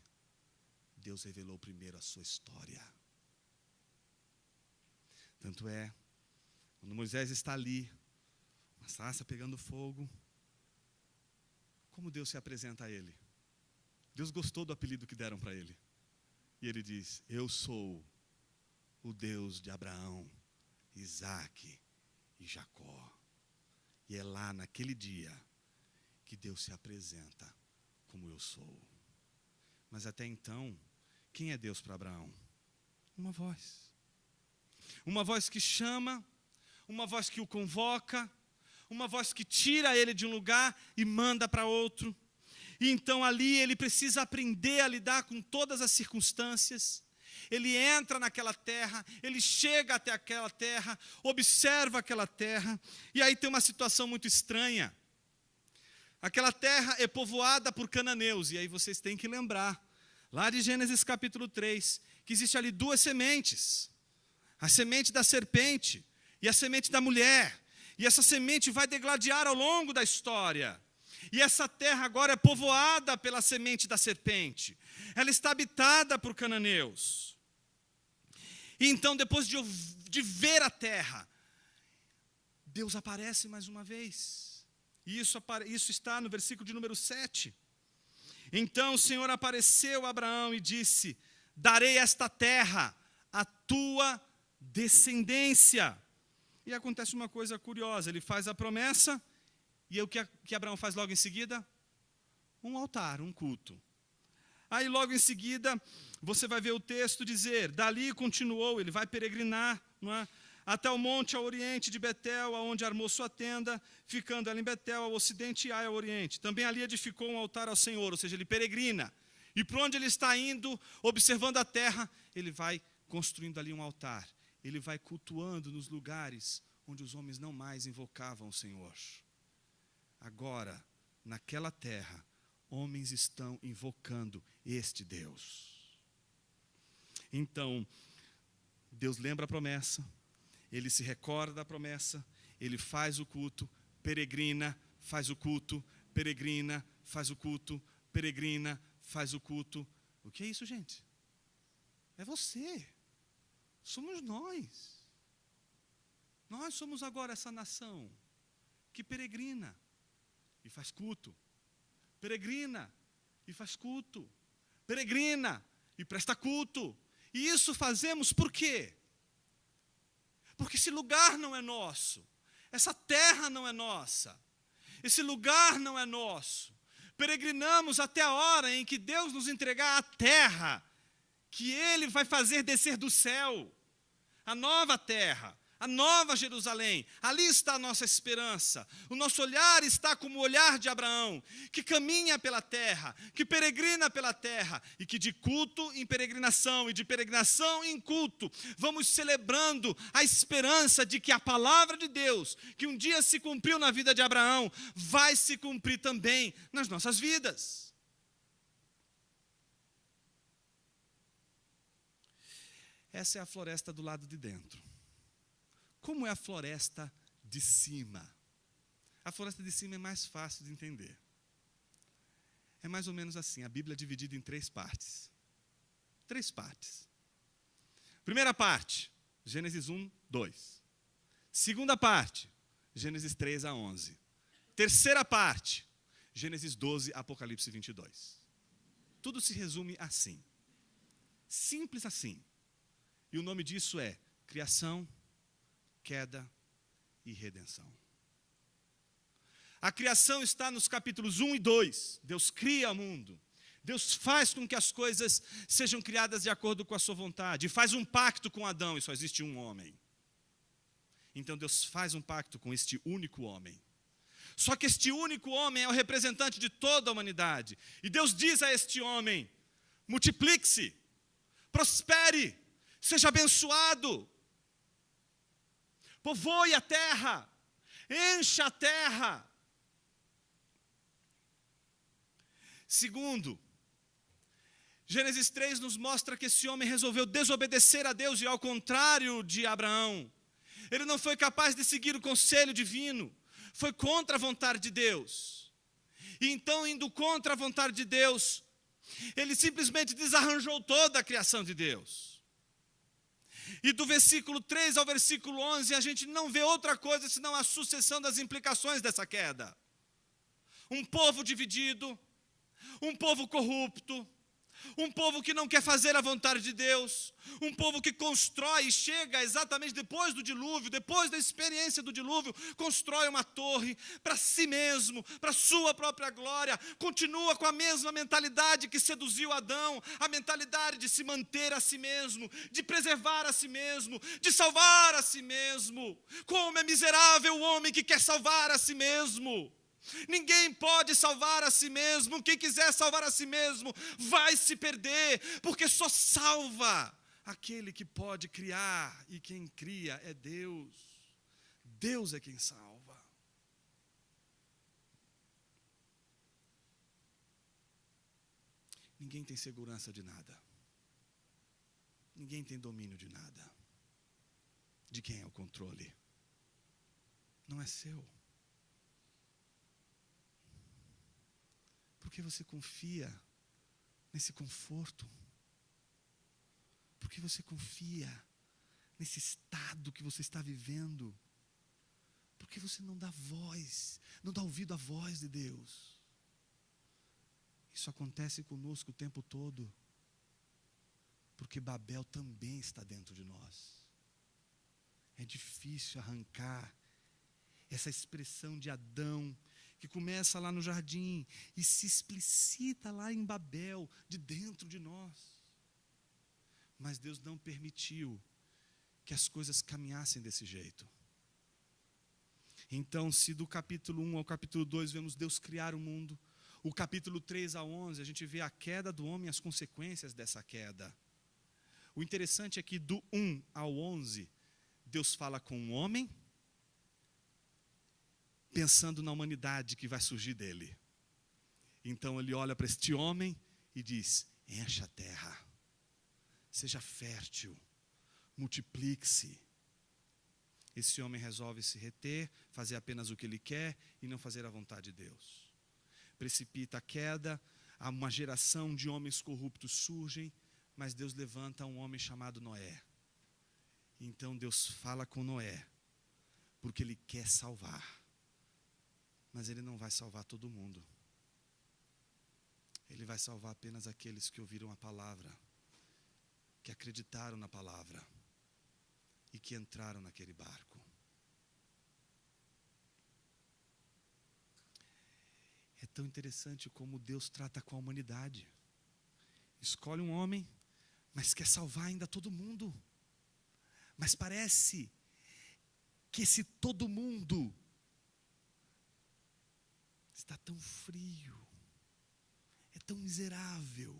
Deus revelou primeiro a sua história. Tanto é, quando Moisés está ali, uma sarça pegando fogo, como Deus se apresenta a ele? Deus gostou do apelido que deram para ele. E ele diz: eu sou o Deus de Abraão, Isaque e Jacó. E é lá naquele dia que Deus se apresenta como eu sou. Mas até então, quem é Deus para Abraão? Uma voz. Uma voz que chama, uma voz que o convoca, uma voz que tira ele de um lugar e manda para outro. E então ali ele precisa aprender a lidar com todas as circunstâncias. Ele entra naquela terra, ele chega até aquela terra, observa aquela terra, e aí tem uma situação muito estranha. Aquela terra é povoada por cananeus, e aí vocês têm que lembrar, lá de Gênesis capítulo 3, que existe ali duas sementes. A semente da serpente e a semente da mulher. E essa semente vai degladiar ao longo da história. E essa terra agora é povoada pela semente da serpente. Ela está habitada por cananeus. E então, depois de ver a terra, Deus aparece mais uma vez. E isso está no versículo de número 7. Então o Senhor apareceu a Abraão e disse: darei esta terra à tua descendência. E acontece uma coisa curiosa, ele faz a promessa, e o que Abraão faz logo em seguida? Um altar, um culto. Aí logo em seguida, você vai ver o texto dizer: dali continuou, ele vai peregrinar, não é? Até o monte ao oriente de Betel, aonde armou sua tenda, ficando ela em Betel, ao ocidente, e Ai ao oriente. Também ali edificou um altar ao Senhor, ou seja, ele peregrina. E por onde ele está indo, observando a terra, ele vai construindo ali um altar. Ele vai cultuando nos lugares onde os homens não mais invocavam o Senhor. Agora, naquela terra, homens estão invocando este Deus. Então, Deus lembra a promessa, ele se recorda da promessa, ele faz o culto, peregrina, faz o culto, peregrina, faz o culto, peregrina, faz o culto. O que é isso, gente? É você. Somos nós. Nós somos agora essa nação que peregrina e faz culto. Peregrina e faz culto. Peregrina e presta culto. E isso fazemos por quê? Porque esse lugar não é nosso. Essa terra não é nossa. Esse lugar não é nosso. Peregrinamos até a hora em que Deus nos entregar a terra que Ele vai fazer descer do céu. A nova terra, a nova Jerusalém. Ali está a nossa esperança. O nosso olhar está como o olhar de Abraão, que caminha pela terra, que peregrina pela terra, e que de culto em peregrinação, e de peregrinação em culto, vamos celebrando a esperança de que a palavra de Deus, que um dia se cumpriu na vida de Abraão, vai se cumprir também nas nossas vidas. Essa é a floresta do lado de dentro. Como é a floresta de cima? A floresta de cima é mais fácil de entender. É mais ou menos assim, a Bíblia é dividida em 3 partes. 3 partes. Primeira parte, Gênesis 1, 2. Segunda parte, Gênesis 3 a 11. Terceira parte, Gênesis 12, Apocalipse 22. Tudo se resume assim. Simples assim. E o nome disso é criação, queda e redenção. A criação está nos capítulos 1 e 2. Deus cria o mundo. Deus faz com que as coisas sejam criadas de acordo com a sua vontade. Faz um pacto com Adão, e só existe um homem. Então Deus faz um pacto com este único homem. Só que este único homem é o representante de toda a humanidade. E Deus diz a este homem: multiplique-se, prospere, seja abençoado, povoe a terra, encha a terra, Segundo, Gênesis 3 nos mostra que esse homem resolveu desobedecer a Deus e ao contrário de Abraão. Ele não foi capaz de seguir o conselho divino, foi contra a vontade de Deus. E então, indo contra a vontade de Deus, ele simplesmente desarranjou toda a criação de Deus. E do versículo 3 ao versículo 11, a gente não vê outra coisa senão a sucessão das implicações dessa queda. Um povo dividido, um povo corrupto, um povo que não quer fazer a vontade de Deus, um povo que constrói e chega exatamente depois do dilúvio, depois da experiência do dilúvio, constrói uma torre para si mesmo, para sua própria glória, continua com a mesma mentalidade que seduziu Adão, a mentalidade de se manter a si mesmo, de preservar a si mesmo, de salvar a si mesmo. Como é miserável o homem que quer salvar a si mesmo! Ninguém pode salvar a si mesmo. Quem quiser salvar a si mesmo vai se perder, porque só salva aquele que pode criar, e quem cria é Deus. Deus é quem salva. Ninguém tem segurança de nada. Ninguém tem domínio de nada. De quem é o controle? Não é seu. Porque você confia nesse conforto? Porque você confia nesse estado que você está vivendo? Porque você não dá voz, não dá ouvido à voz de Deus? Isso acontece conosco o tempo todo, porque Babel também está dentro de nós. É difícil arrancar essa expressão de Adão, que começa lá no jardim e se explicita lá em Babel, de dentro de nós. Mas Deus não permitiu que as coisas caminhassem desse jeito. Então, se do capítulo 1 ao capítulo 2 vemos Deus criar o mundo, o capítulo 3 a 11 a gente vê a queda do homem e as consequências dessa queda. O interessante é que do 1 ao 11, Deus fala com o homem, pensando na humanidade que vai surgir dele. Então ele olha para este homem e diz: encha a terra, seja fértil, multiplique-se. Esse homem resolve se reter, fazer apenas o que ele quer e não fazer a vontade de Deus. Precipita a queda, uma geração de homens corruptos surgem, mas Deus levanta um homem chamado Noé. Então Deus fala com Noé, porque Ele quer salvar. Mas Ele não vai salvar todo mundo. Ele vai salvar apenas aqueles que ouviram a palavra, que acreditaram na palavra e que entraram naquele barco. É tão interessante como Deus trata com a humanidade. Escolhe um homem, mas quer salvar ainda todo mundo. Mas parece que esse todo mundo está tão frio, é tão miserável,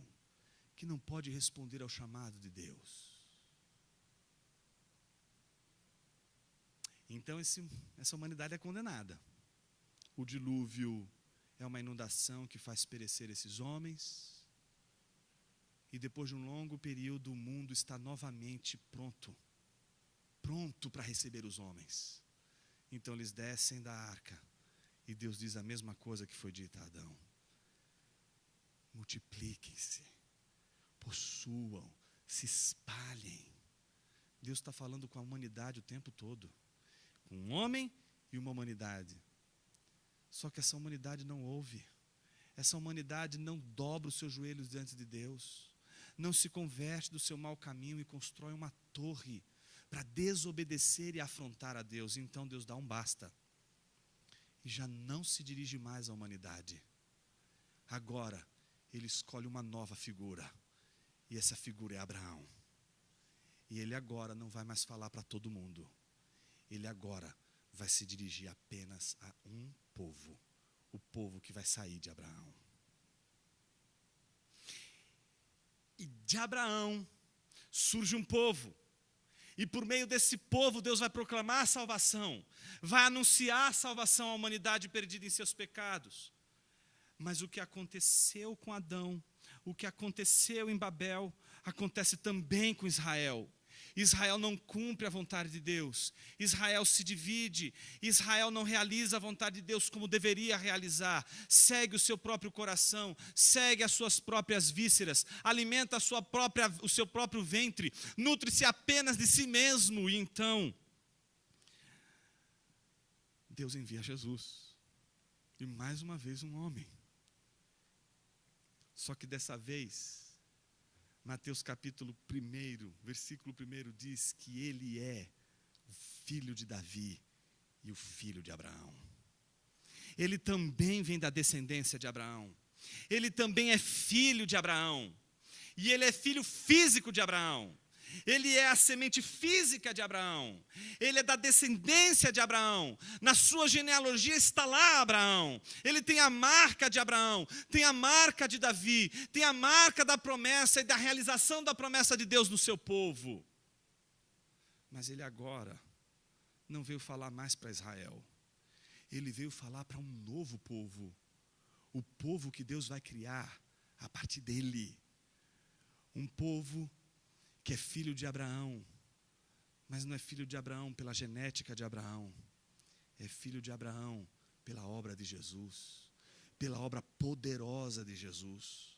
que não pode responder ao chamado de Deus. Então essa humanidade é condenada. O dilúvio é uma inundação que faz perecer esses homens. E depois de um longo período, o mundo está novamente pronto para receber os homens. Então eles descem da arca. E Deus diz a mesma coisa que foi dita a Adão: multipliquem-se, possuam, se espalhem. Deus está falando com a humanidade o tempo todo, com um homem e uma humanidade. Só que essa humanidade não ouve, essa humanidade não dobra os seus joelhos diante de Deus, não se converte do seu mau caminho e constrói uma torre para desobedecer e afrontar a Deus. Então Deus dá um basta. E já não se dirige mais à humanidade. Agora, Ele escolhe uma nova figura. E essa figura é Abraão. E Ele agora não vai mais falar para todo mundo. Ele agora vai se dirigir apenas a um povo. O povo que vai sair de Abraão. E de Abraão surge um povo. E por meio desse povo, Deus vai proclamar a salvação, vai anunciar a salvação à humanidade perdida em seus pecados. Mas o que aconteceu com Adão, o que aconteceu em Babel, acontece também com Israel. Israel não cumpre a vontade de Deus. Israel se divide. Israel não realiza a vontade de Deus como deveria realizar. Segue o seu próprio coração, segue as suas próprias vísceras, alimenta o seu próprio ventre, nutre-se apenas de si mesmo. E então, Deus envia Jesus. E mais uma vez um homem. Só que dessa vez, Mateus capítulo 1, versículo 1 diz que ele é o filho de Davi e o filho de Abraão. Ele também vem da descendência de Abraão. Ele também é filho de Abraão. E ele é filho físico de Abraão. Ele é a semente física de Abraão. Ele é da descendência de Abraão. Na sua genealogia está lá Abraão. Ele tem a marca de Abraão, tem a marca de Davi, tem a marca da promessa e da realização da promessa de Deus no seu povo. Mas ele agora não veio falar mais para Israel. Ele veio falar para um novo povo. O povo que Deus vai criar a partir dele. Um povo que é filho de Abraão, mas não é filho de Abraão pela genética de Abraão, é filho de Abraão pela obra de Jesus, pela obra poderosa de Jesus.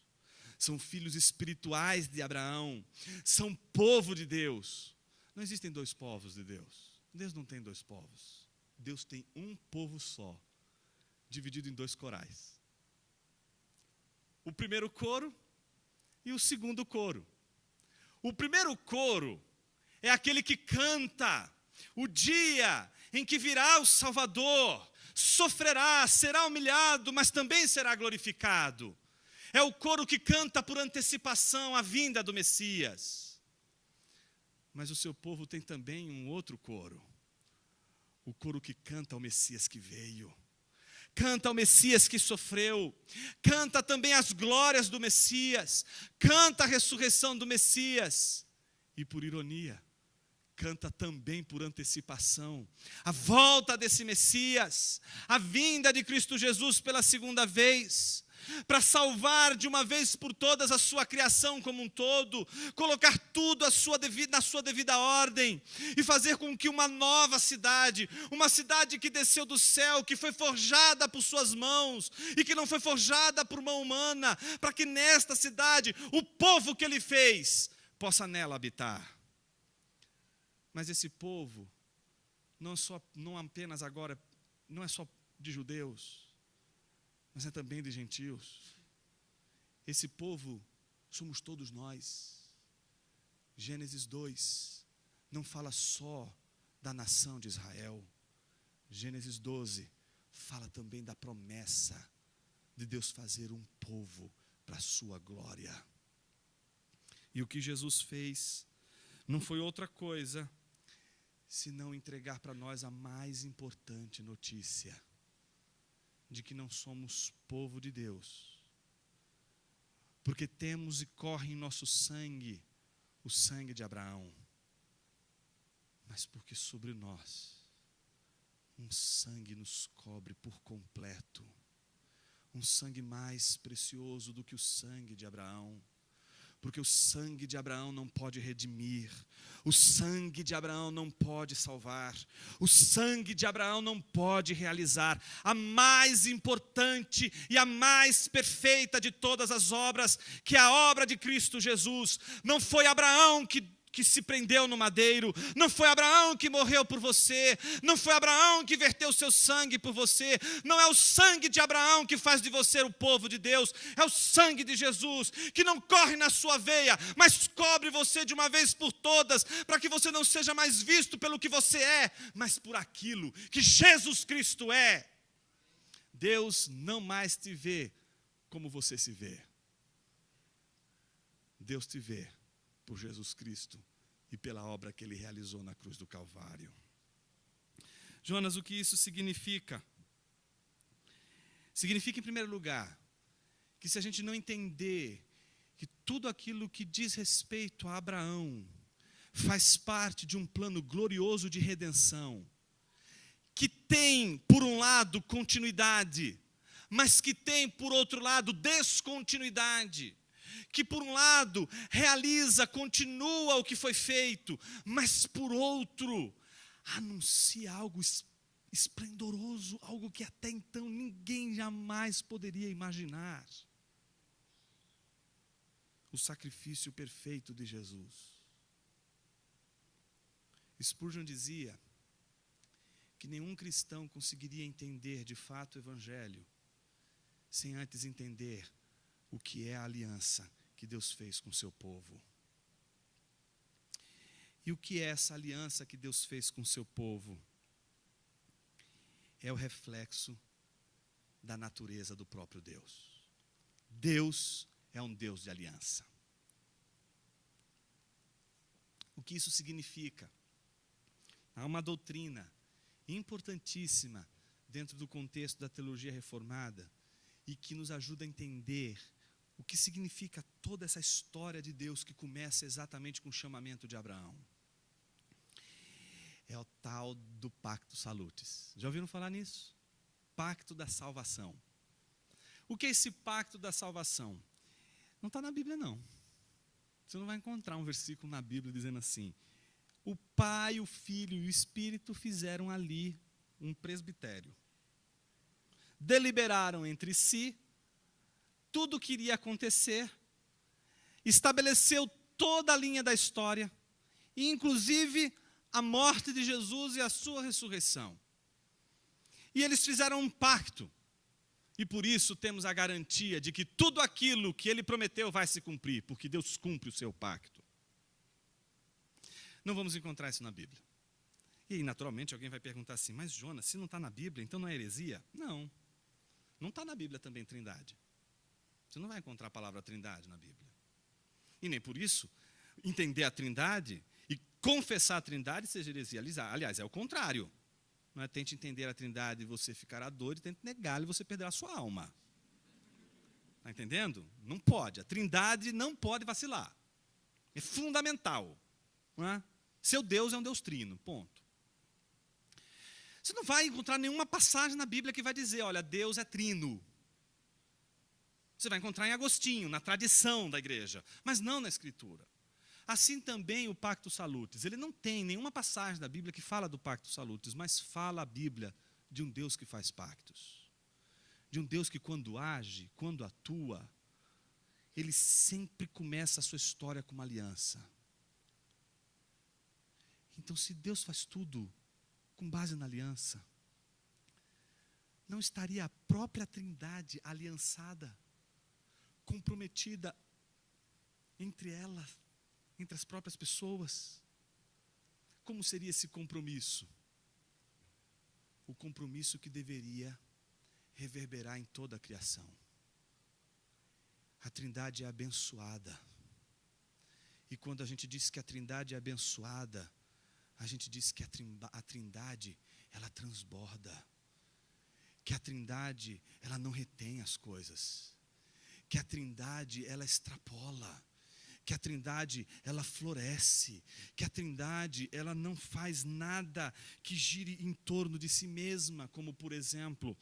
São filhos espirituais de Abraão, são povo de Deus. Não existem dois povos de Deus. Deus não tem dois povos. Deus tem um povo só, dividido em dois corais. O primeiro coro e o segundo coro. O primeiro coro é aquele que canta o dia em que virá o Salvador, sofrerá, será humilhado, mas também será glorificado. É o coro que canta por antecipação a vinda do Messias. Mas o seu povo tem também um outro coro. O coro que canta ao Messias que veio. Canta ao Messias que sofreu, canta também as glórias do Messias, canta a ressurreição do Messias, e por ironia, canta também por antecipação, a volta desse Messias, a vinda de Cristo Jesus pela segunda vez, para salvar de uma vez por todas a sua criação como um todo, colocar tudo na sua devida ordem, e fazer com que uma nova cidade, uma cidade que desceu do céu, que foi forjada por suas mãos, e que não foi forjada por mão humana, para que nesta cidade, o povo que ele fez, possa nela habitar. Mas esse povo, não apenas agora, não é só de judeus, mas é também de gentios. Esse povo somos todos nós. Gênesis 2 não fala só da nação de Israel. Gênesis 12 fala também da promessa de Deus fazer um povo para a sua glória. E o que Jesus fez não foi outra coisa senão entregar para nós a mais importante notícia, de que não somos povo de Deus, porque temos e corre em nosso sangue o sangue de Abraão, mas porque sobre nós um sangue nos cobre por completo, um sangue mais precioso do que o sangue de Abraão, porque o sangue de Abraão não pode redimir, o sangue de Abraão não pode salvar, o sangue de Abraão não pode realizar a mais importante e a mais perfeita de todas as obras, que é a obra de Cristo Jesus. Não foi Abraão que se prendeu no madeiro, não foi Abraão que morreu por você, não foi Abraão que verteu seu sangue por você, não é o sangue de Abraão que faz de você o povo de Deus, é o sangue de Jesus, que não corre na sua veia, mas cobre você de uma vez por todas, para que você não seja mais visto pelo que você é, mas por aquilo que Jesus Cristo é. Deus não mais te vê como você se vê, Deus te vê por Jesus Cristo e pela obra que Ele realizou na cruz do Calvário. Jonas, o que isso significa? Significa, em primeiro lugar, que se a gente não entender que tudo aquilo que diz respeito a Abraão faz parte de um plano glorioso de redenção, que tem, por um lado, continuidade, mas que tem, por outro lado, descontinuidade. Que, por um lado, realiza, continua o que foi feito, mas, por outro, anuncia algo esplendoroso, algo que até então ninguém jamais poderia imaginar. O sacrifício perfeito de Jesus. Spurgeon dizia que nenhum cristão conseguiria entender de fato o Evangelho sem antes entender o que é a aliança que Deus fez com o seu povo. E o que é essa aliança que Deus fez com o seu povo? É o reflexo da natureza do próprio Deus. Deus é um Deus de aliança. O que isso significa? Há uma doutrina importantíssima dentro do contexto da teologia reformada e que nos ajuda a entender o que significa toda essa história de Deus que começa exatamente com o chamamento de Abraão. É o tal do Pacto Salutis. Já ouviram falar nisso? Pacto da salvação. O que é esse Pacto da salvação? Não está na Bíblia, não. Você não vai encontrar um versículo na Bíblia dizendo assim: o Pai, o Filho e o Espírito fizeram ali um presbitério. Deliberaram entre si tudo o que iria acontecer, estabeleceu toda a linha da história, e inclusive a morte de Jesus e a sua ressurreição. E eles fizeram um pacto, e por isso temos a garantia de que tudo aquilo que ele prometeu vai se cumprir, porque Deus cumpre o seu pacto. Não vamos encontrar isso na Bíblia. E aí, naturalmente, alguém vai perguntar assim: mas Jonas, se não está na Bíblia, então não é heresia? Não, não está na Bíblia também Trindade. Você não vai encontrar a palavra Trindade na Bíblia. E nem por isso, entender a Trindade e confessar a Trindade seja heresia. Aliás, é o contrário. Não é tente entender a Trindade e você ficará doido, tente negá-la e você perderá a sua alma. Está entendendo? Não pode. A Trindade não pode vacilar. É fundamental. Não é? Seu Deus é um Deus trino, ponto. Você não vai encontrar nenhuma passagem na Bíblia que vai dizer: olha, Deus é trino. Você vai encontrar em Agostinho, na tradição da igreja, mas não na Escritura. Assim também o Pacto Salutis. Ele não tem nenhuma passagem da Bíblia que fala do Pacto Salutis, mas fala a Bíblia de um Deus que faz pactos. De um Deus que quando age, quando atua, ele sempre começa a sua história com uma aliança. Então, se Deus faz tudo com base na aliança, não estaria a própria Trindade aliançada, comprometida entre elas, entre as próprias pessoas? Como seria esse compromisso? O compromisso que deveria reverberar em toda a criação. A Trindade é abençoada. E quando a gente diz que a Trindade é abençoada, a gente diz que a Trindade, ela transborda. Que a Trindade, ela não retém as coisas. Que a Trindade, ela extrapola. Que a Trindade, ela floresce. Que a Trindade, ela não faz nada que gire em torno de si mesma, como, por exemplo,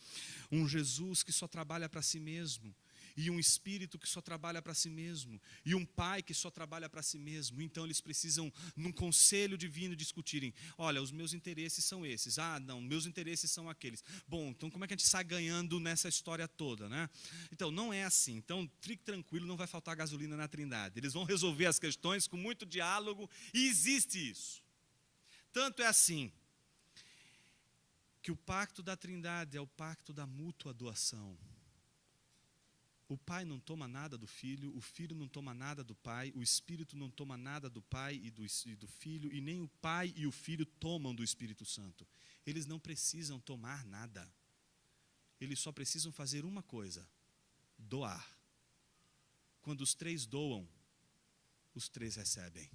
um Jesus que só trabalha para si mesmo, e um Espírito que só trabalha para si mesmo, e um Pai que só trabalha para si mesmo. Então eles precisam, num conselho divino, discutirem: olha, os meus interesses são esses, não, meus interesses são aqueles. Bom, então como é que a gente sai ganhando nessa história toda, né? Então não é assim. Então fique tranquilo, não vai faltar gasolina na Trindade. Eles vão resolver as questões com muito diálogo, e existe isso. Tanto é assim que o pacto da Trindade é o pacto da mútua doação. O Pai não toma nada do Filho, o Filho não toma nada do Pai, o Espírito não toma nada do Pai e do Filho, e nem o Pai e o Filho tomam do Espírito Santo. Eles não precisam tomar nada. Eles só precisam fazer uma coisa: doar. Quando os três doam, os três recebem.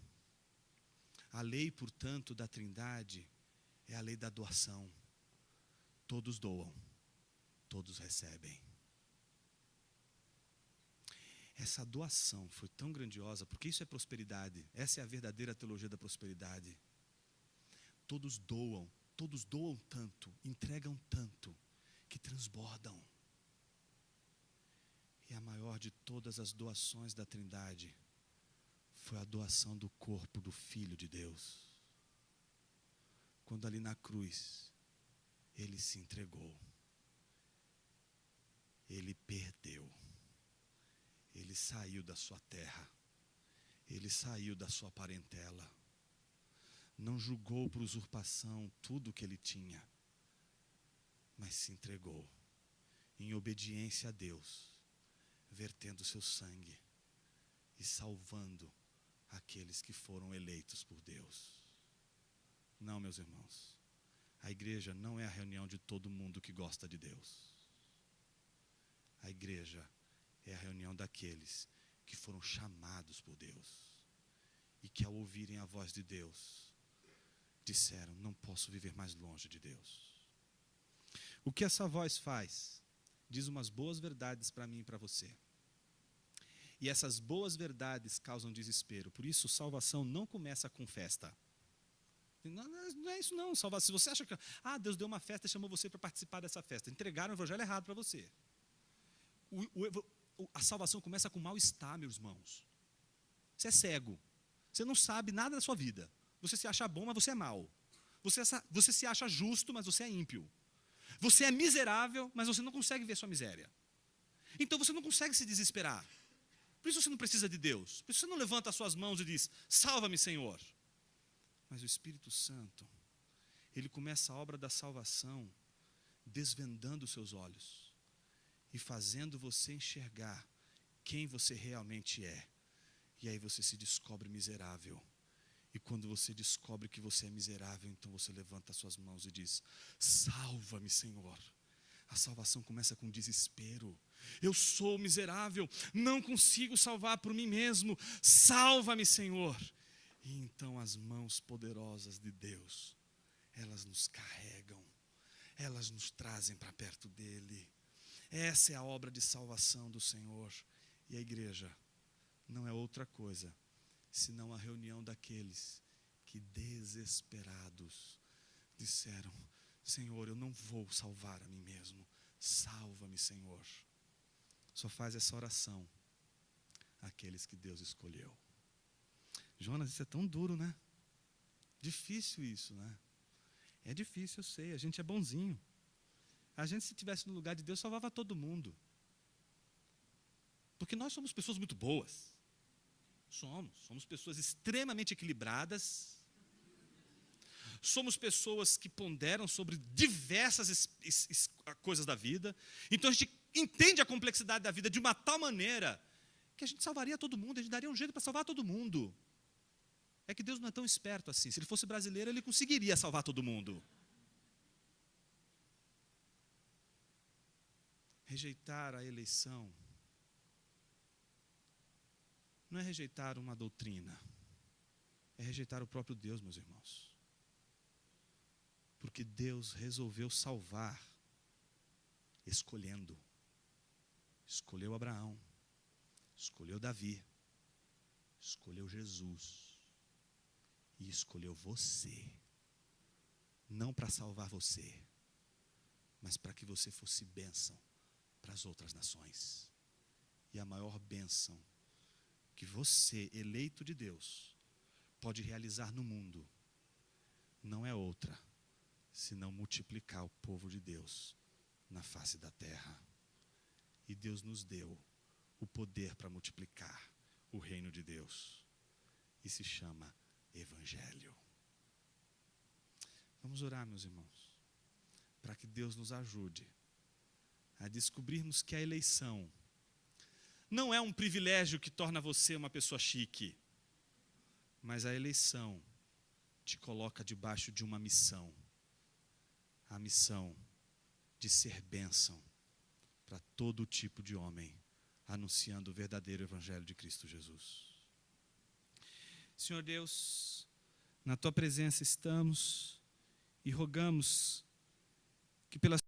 A lei, portanto, da Trindade é a lei da doação. Todos doam, todos recebem. Essa doação foi tão grandiosa, porque isso é prosperidade. Essa é a verdadeira teologia da prosperidade. Todos doam tanto, entregam tanto, que transbordam. E a maior de todas as doações da Trindade foi a doação do corpo do Filho de Deus. Quando ali na cruz, ele se entregou. Ele perdeu. Ele saiu da sua terra. Ele saiu da sua parentela. Não julgou por usurpação tudo o que ele tinha, mas se entregou em obediência a Deus, vertendo seu sangue e salvando aqueles que foram eleitos por Deus. Não, meus irmãos, a igreja não é a reunião de todo mundo que gosta de Deus. A igreja é a reunião daqueles que foram chamados por Deus e que, ao ouvirem a voz de Deus, disseram: não posso viver mais longe de Deus. O que essa voz faz? Diz umas boas verdades para mim e para você. E essas boas verdades causam desespero. Por isso, salvação não começa com festa. Não é isso não, salvação. Se você acha que Deus deu uma festa e chamou você para participar dessa festa, entregaram o evangelho errado para você. A salvação começa com mal-estar, meus irmãos. Você é cego. Você não sabe nada da sua vida. Você se acha bom, mas você é mau. Você se acha justo, mas você é ímpio. Você é miserável, mas você não consegue ver sua miséria. Então você não consegue se desesperar. Por isso você não precisa de Deus. Por isso você não levanta as suas mãos e diz: salva-me, Senhor. Mas o Espírito Santo, ele começa a obra da salvação desvendando os seus olhos e fazendo você enxergar quem você realmente é. E aí você se descobre miserável. E quando você descobre que você é miserável, então você levanta as suas mãos e diz: salva-me, Senhor. A salvação começa com desespero. Eu sou miserável, não consigo salvar por mim mesmo. Salva-me, Senhor. E então as mãos poderosas de Deus, elas nos carregam, elas nos trazem para perto dEle. Essa é a obra de salvação do Senhor. E a igreja não é outra coisa senão a reunião daqueles que, desesperados, disseram: Senhor, eu não vou salvar a mim mesmo, salva-me, Senhor. Só faz essa oração aqueles que Deus escolheu. Jonas, isso é tão duro, né? Difícil isso, né? É difícil, eu sei, a gente é bonzinho. A gente, se estivesse no lugar de Deus, salvava todo mundo. Porque nós somos pessoas muito boas. Somos pessoas extremamente equilibradas. Somos pessoas que ponderam sobre diversas coisas da vida. Então a gente entende a complexidade da vida de uma tal maneira que a gente salvaria todo mundo, a gente daria um jeito para salvar todo mundo. É que Deus não é tão esperto assim. Se ele fosse brasileiro, ele conseguiria salvar todo mundo. Rejeitar a eleição não é rejeitar uma doutrina, é rejeitar o próprio Deus, meus irmãos. Porque Deus resolveu salvar escolhendo. Escolheu Abraão, escolheu Davi, escolheu Jesus e escolheu você. Não para salvar você, mas para que você fosse bênção para as outras nações. E a maior bênção que você, eleito de Deus, pode realizar no mundo não é outra senão multiplicar o povo de Deus na face da terra. E Deus nos deu o poder para multiplicar o reino de Deus. E se chama Evangelho. Vamos orar, meus irmãos, para que Deus nos ajude a descobrirmos que a eleição não é um privilégio que torna você uma pessoa chique, mas a eleição te coloca debaixo de uma missão. A missão de ser bênção para todo tipo de homem, anunciando o verdadeiro Evangelho de Cristo Jesus. Senhor Deus, na Tua presença estamos e rogamos que pelas